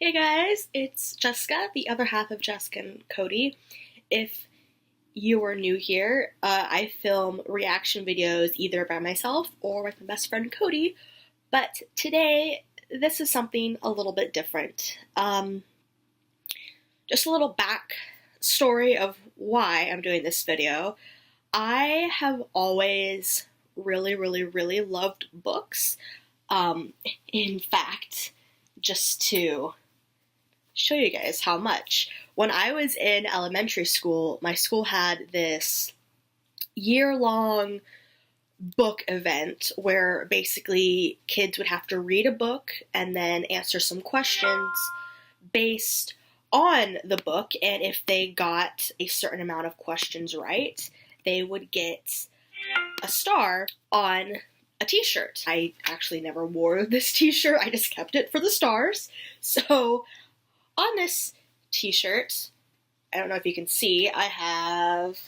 Hey guys, it's Jessica, the other half of Jessica and Cody. If you are new here, I film reaction videos either by myself or with my best friend Cody, but today this is something a little bit different. Just a little back story of why I'm doing this video. I have always really loved books. In fact, just to show you guys how much. When I was in elementary school, my school had this year-long book event where basically kids would have to read a book and then answer some questions based on the book, and if they got a certain amount of questions right, they would get a star on a t-shirt. I actually never wore this t-shirt, I just kept it for the stars. So on this t-shirt, I don't know if you can see, I have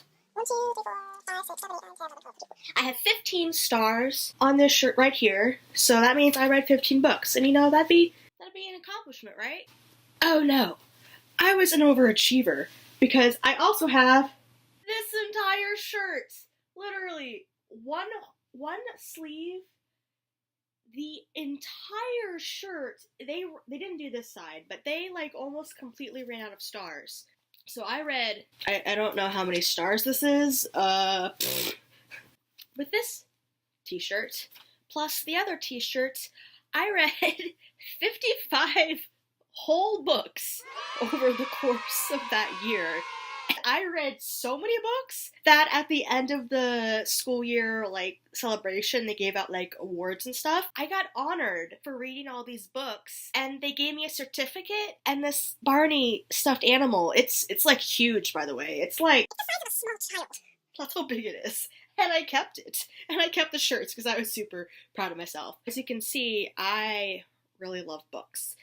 15 stars on this shirt right here. So that means I read 15 books. And you know, that'd be an accomplishment, right? Oh no, I was an overachiever because I also have this entire shirt. Literally, one sleeve, the entire shirt. They didn't do this side, but they like almost completely ran out of stars. So I read, I don't know how many stars this is, with this t-shirt, plus the other t-shirt, I read 55 whole books over the course of that year. I read so many books that at the end of the school year, like, celebration, they gave out, like, awards and stuff. I got honored for reading all these books, and they gave me a certificate and this Barney stuffed animal. It's like, huge, by the way. It's like the size of a small child. That's how big it is. And I kept it. And I kept the shirts because I was super proud of myself. As you can see, I really love books.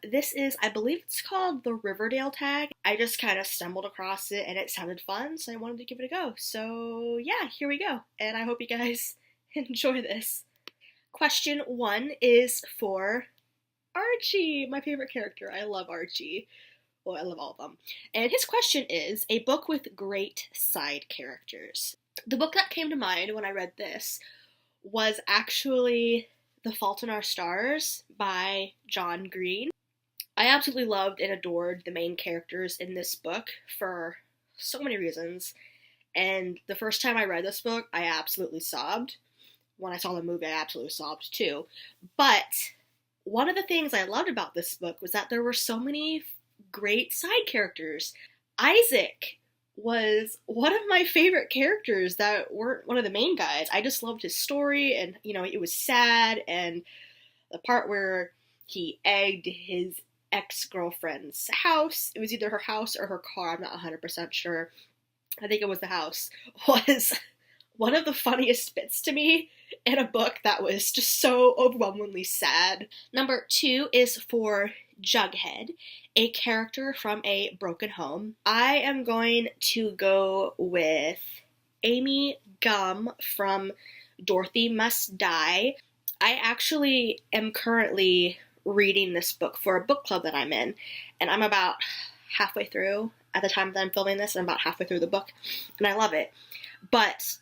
This is, I believe it's called the Riverdale Tag. I just kind of stumbled across it and it sounded fun, so I wanted to give it a go. So yeah, here we go. And I hope you guys enjoy this. Question 1 is for Archie, my favorite character. I love Archie. Well, I love all of them. And his question is, a book with great side characters. The book that came to mind when I read this was actually The Fault in Our Stars by John Green. I absolutely loved and adored the main characters in this book for so many reasons. And the first time I read this book, I absolutely sobbed. When I saw the movie, I absolutely sobbed too. But one of the things I loved about this book was that there were so many great side characters. Isaac was one of my favorite characters that weren't one of the main guys. I just loved his story, and, you know, it was sad, and the part where he egged his ex-girlfriend's house, it was either her house or her car, I'm not 100% sure, I think it was the house, was one of the funniest bits to me in a book that was just so overwhelmingly sad. Number 2 is for Jughead, a character from a broken home. I am going to go with Amy Gum from Dorothy Must Die. I actually am currently reading this book for a book club that I'm in, and I'm about halfway through. At the time that I'm filming this, I'm about halfway through the book, and I love it. But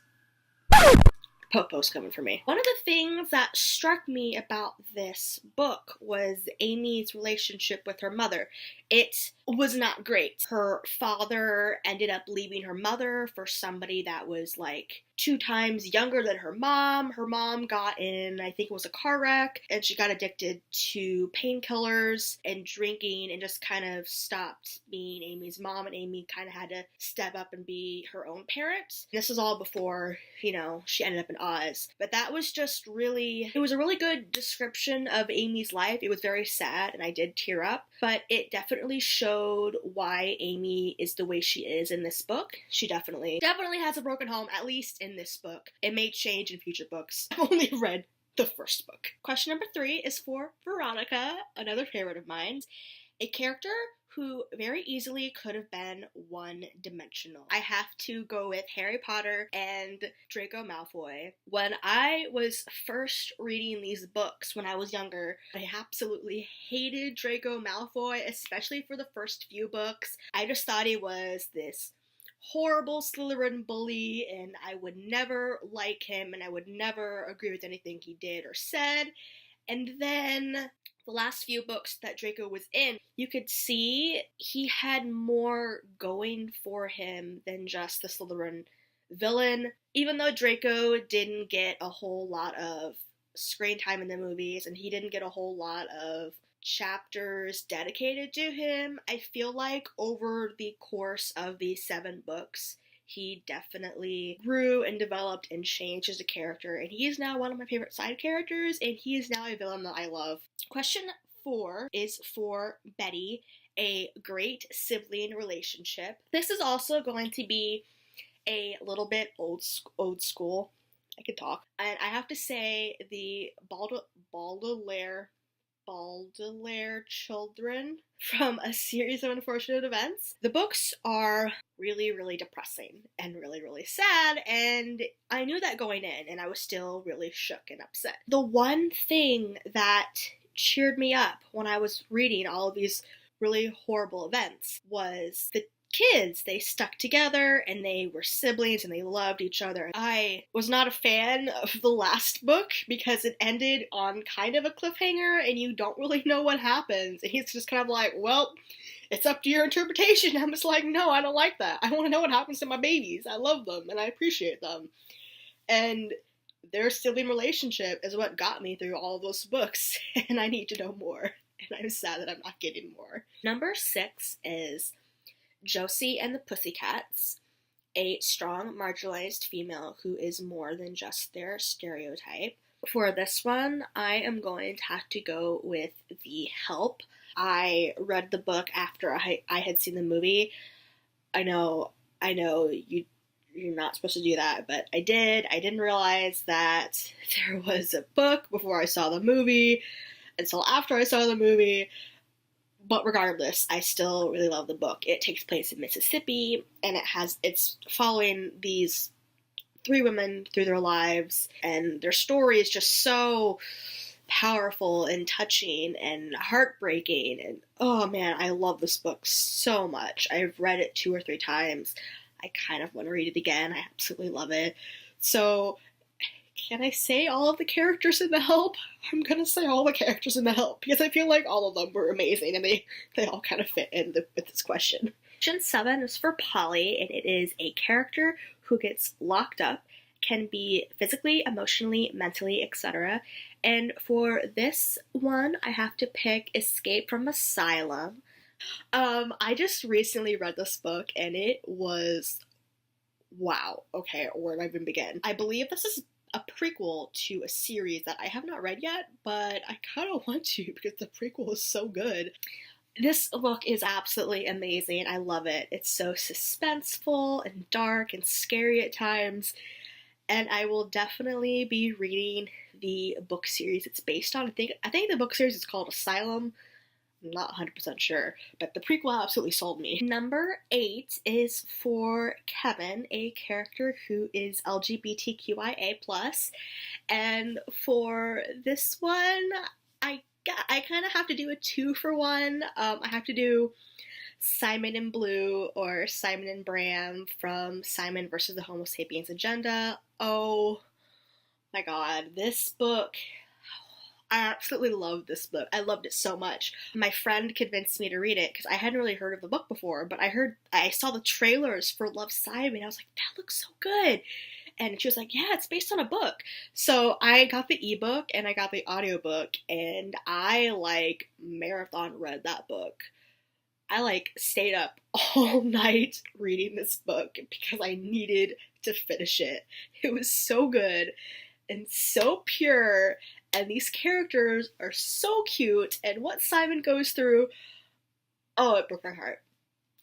Popo's coming for me. One of the things that struck me about this book was Amy's relationship with her mother. It was not great. Her father ended up leaving her mother for somebody that was like 2 times younger than her mom. Her mom got in, I think it was a car wreck, and she got addicted to painkillers and drinking and just kind of stopped being Amy's mom, and Amy kind of had to step up and be her own parent. This was all before, you know, she ended up in Oz. But that was just really, it was a really good description of Amy's life. It was very sad, and I did tear up, but it definitely showed why Amy is the way she is in this book. She definitely has a broken home, at least in this book. It may change in future books. I've only read the first book. Question number 3 is for Veronica, another favorite of mine. A character who very easily could have been one-dimensional. I have to go with Harry Potter and Draco Malfoy. When I was first reading these books when I was younger, I absolutely hated Draco Malfoy, especially for the first few books. I just thought he was this horrible Slytherin bully, and I would never like him, and I would never agree with anything he did or said. And then the last few books that Draco was in, you could see he had more going for him than just the Slytherin villain. Even though Draco didn't get a whole lot of screen time in the movies, and he didn't get a whole lot of chapters dedicated to him, I feel like over the course of these 7 books, he definitely grew and developed and changed as a character, and he is now one of my favorite side characters, and he is now a villain that I love. Question 4 is for Betty, a great sibling relationship. This is also going to be a little bit old school. I can talk. And I have to say the Baudelaire children from A Series of Unfortunate Events. The books are really, really depressing and really, really sad, and I knew that going in, and I was still really shook and upset. The one thing that cheered me up when I was reading all of these really horrible events was the kids. They stuck together and they were siblings and they loved each other. I was not a fan of the last book because it ended on kind of a cliffhanger and you don't really know what happens. And he's just kind of like, well, it's up to your interpretation. I'm just like, no, I don't like that. I want to know what happens to my babies. I love them and I appreciate them. And their sibling relationship is what got me through all of those books, and I need to know more. And I'm sad that I'm not getting more. Number 6 is Josie and the Pussycats, a strong, marginalized female who is more than just their stereotype. For this one, I am going to have to go with The Help. I read the book after I had seen the movie. I know you're not supposed to do that, but I did. I didn't realize that there was a book before I saw the movie until after I saw the movie. But regardless, I still really love the book. It takes place in Mississippi, and it's following these 3 women through their lives, and their story is just so powerful and touching and heartbreaking. And oh man, I love this book so much. I've read it 2 or 3 times. I kind of want to read it again. I absolutely love it. So, can I say all of the characters in The Help? I'm gonna say all the characters in The Help because I feel like all of them were amazing and they all kind of fit in with this question. Question 7 is for Polly, and it is a character who gets locked up, can be physically, emotionally, mentally, etc. And for this one, I have to pick Escape from Asylum. I just recently read this book and it was wow. Okay, where do I even begin? I believe this is a prequel to a series that I have not read yet, but I kind of want to because the prequel is so good. This book is absolutely amazing. I love it. It's so suspenseful and dark and scary at times, and I will definitely be reading the book series it's based on. I think the book series is called Asylum. I'm not 100% sure, but the prequel absolutely sold me. Number 8 is for Kevin, a character who is LGBTQIA+, and for this one, I kind of have to do a 2-for-1. I have to do Simon and Blue or Simon and Bram from Simon versus the Homo Sapiens Agenda. Oh my god, this book, I absolutely love this book. I loved it so much. My friend convinced me to read it because I hadn't really heard of the book before, but I saw the trailers for Love, Simon. I was like, that looks so good. And she was like, yeah, it's based on a book. So I got the ebook and I got the audiobook, and I marathon read that book. I stayed up all night reading this book because I needed to finish it. It was so good and so pure, and these characters are so cute, and what Simon goes through, oh, it broke my heart.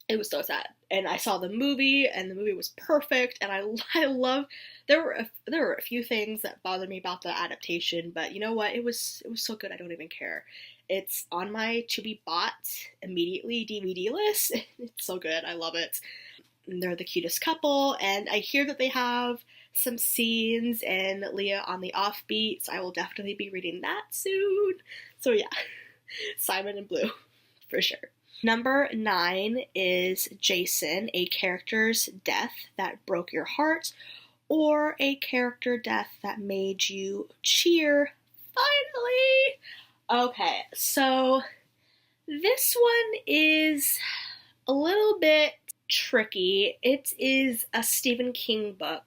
It was so sad. And I saw the movie, and the movie was perfect, and I love, there were a few things that bothered me about the adaptation, but you know what, it was so good I don't even care. It's on my to be bought immediately DVD list. It's so good. I love it. They're the cutest couple, and I hear that they have some scenes in Leah on the Offbeat, so I will definitely be reading that soon. So yeah, Simon and Blue, for sure. Number 9 is Jason, a character's death that broke your heart, or a character death that made you cheer. Finally! Okay, so this one is a little bit tricky. It is a Stephen King book,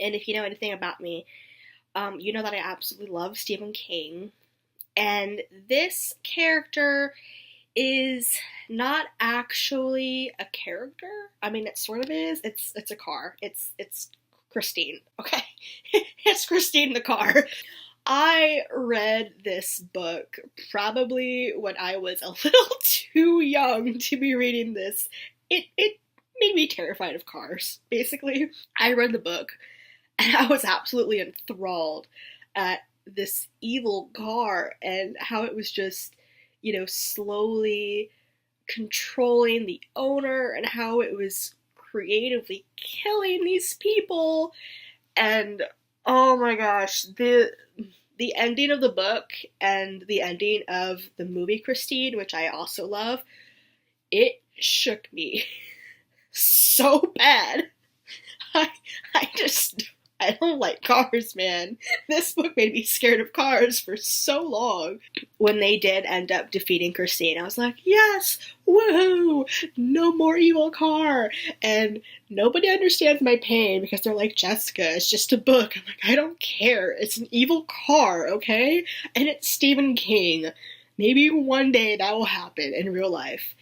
and if you know anything about me, you know that I absolutely love Stephen King, and this character is not actually a character. I mean, it sort of is. It's a car. It's Christine. Okay, it's Christine the car. I read this book probably when I was a little too young to be reading this. It made me terrified of cars, basically. I read the book and I was absolutely enthralled at this evil car and how it was just, you know, slowly controlling the owner and how it was creatively killing these people. And oh my gosh, the ending of the book and the ending of the movie Christine, which I also love, it shook me so bad. I don't like cars, man. This book made me scared of cars for so long. When they did end up defeating Christine, I was like, yes, woohoo, no more evil car. And nobody understands my pain because they're like, Jessica, it's just a book. I'm like, I don't care. It's an evil car, okay? And it's Stephen King. Maybe one day that will happen in real life.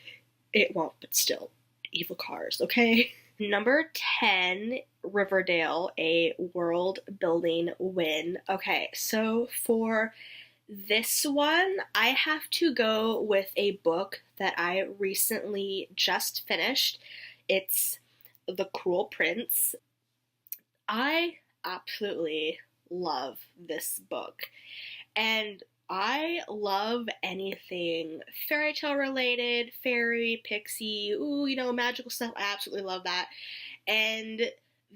It won't, but still, evil cars, okay? Number 10, Riverdale, a world building win. Okay, so for this one, I have to go with a book that I recently just finished. It's The Cruel Prince. I absolutely love this book. And I love anything fairy tale related, fairy, pixie, ooh, you know, magical stuff. I absolutely love that. And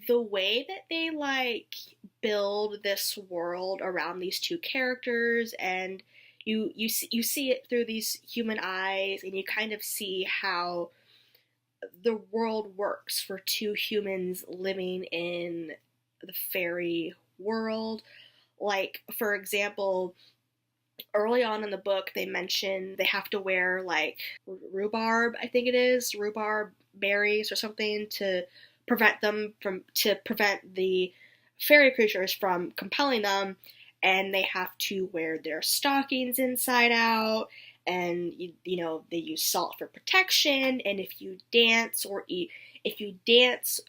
the way that they like build this world around these two characters, and you see it through these human eyes, and you kind of see how the world works for two humans living in the fairy world. Like, for example, early on in the book, they mention they have to wear like rhubarb, I think it is, rhubarb berries or something to prevent the fairy creatures from compelling them, and they have to wear their stockings inside out, and you know they use salt for protection, and if you dance or eat, if you dance,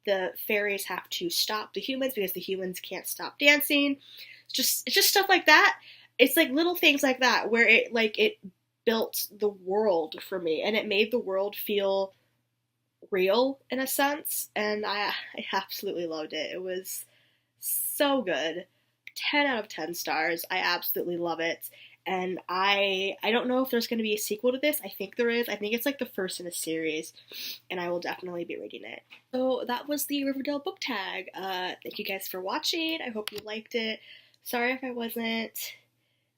the fairies have to stop the humans because the humans can't stop dancing. It's just stuff like that. It's like little things like that where it built the world for me, and it made the world feel real in a sense, and I absolutely loved it. It was so good. 10 out of 10 stars. I absolutely love it. And I don't know if there's going to be a sequel to this. I think there is. I think it's like the first in a series, and I will definitely be reading it. So that was the Riverdale Book Tag. Thank you guys for watching. I hope you liked it. Sorry if I wasn't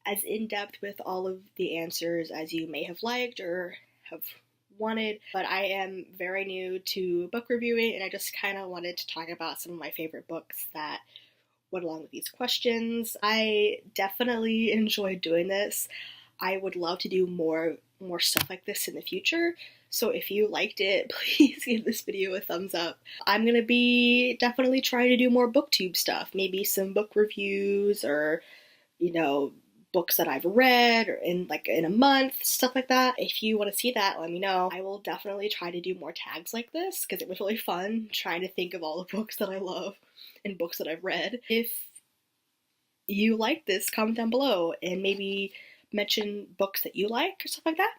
as in-depth with all of the answers as you may have liked or have wanted, but I am very new to book reviewing, and I just kind of wanted to talk about some of my favorite books that went along with these questions. I definitely enjoyed doing this. I would love to do more stuff like this in the future, so if you liked it, please give this video a thumbs up. I'm gonna be definitely trying to do more booktube stuff, maybe some book reviews, or you know, books that I've read or in a month, stuff like that. If you want to see that, let me know. I will definitely try to do more tags like this because it was really fun trying to think of all the books that I love and books that I've read. If you like this, comment down below and maybe mention books that you like or stuff like that.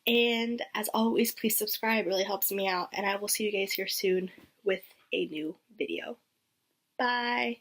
And as always, please subscribe. It really helps me out, and I will see you guys here soon with a new video. Bye!